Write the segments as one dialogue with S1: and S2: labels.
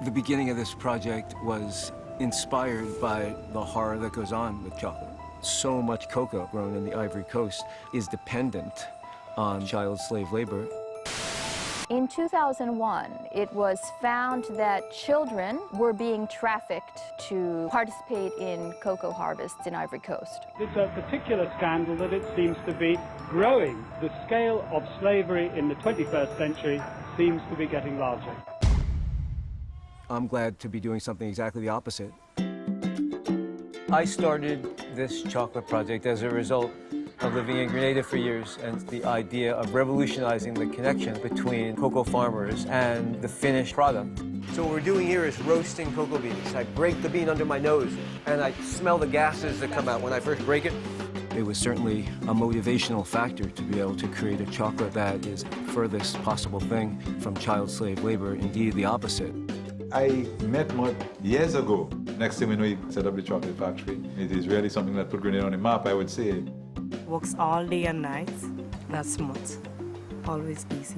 S1: The beginning of this project was inspired by the horror that goes on with chocolate. So much cocoa grown in the Ivory Coast is dependent on child slave labor.
S2: In 2001, it was found that children were being trafficked to participate in cocoa harvests in Ivory Coast.
S3: It's a particular scandal that it seems to be growing. The scale of slavery in the 21st century seems to be getting larger.
S1: I'm glad to be doing something exactly the opposite. I started this chocolate project as a result of living in Grenada for years and the idea of revolutionizing the connection between cocoa farmers and the finished product. So what we're doing here is roasting cocoa beans. I break the bean under my nose and I smell the gases that come out when I first break it. It was certainly a motivational factor to be able to create a chocolate that is the furthest possible thing from child slave labor, indeed the opposite.
S4: I met Mud years ago. Next thing we know, he set up the chocolate factory. It is really something that put Grenada on the map, I would say.
S5: Works all day and night. Not smooth. Always easy.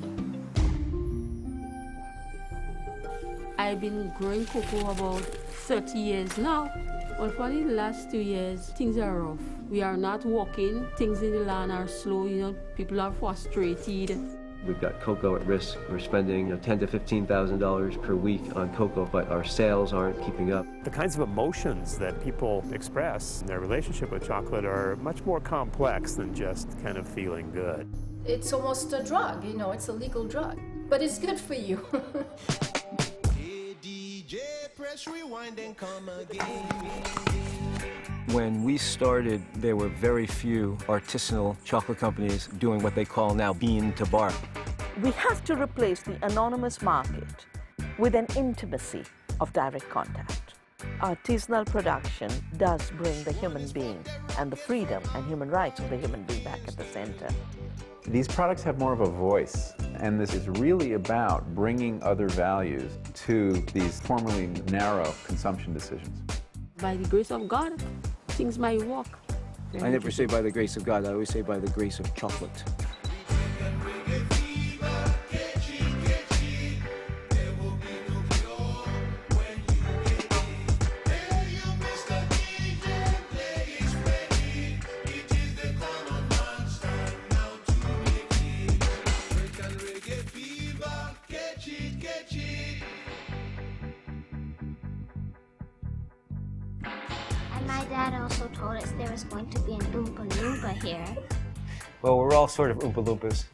S6: I've been growing cocoa about 30 years now. But for the last 2 years, things are rough. We are not working. Things in the land are slow. People are frustrated.
S7: We've got cocoa at risk. We're spending $10,000 to $15,000 per week on cocoa, but our sales aren't keeping up.
S8: The kinds of emotions that people express in their relationship with chocolate are much more complex than just kind of feeling good.
S9: It's almost a drug, it's a legal drug, but it's good for you.
S10: Hey, DJ, press rewind and come again.
S1: When we started, there were very few artisanal chocolate companies doing what they call now bean to bar.
S11: We have to replace the anonymous market with an intimacy of direct contact. Artisanal production does bring the human being and the freedom and human rights of the human being back at the center.
S12: These products have more of a voice, and this is really about bringing other values to these formerly narrow consumption decisions.
S6: By the grace of God, things might work.
S1: I never say by the grace of God, I always say by the grace of chocolate.
S13: My dad also told us there was going to be an Oompa Loompa here.
S1: Well, we're all sort of Oompa Loompas.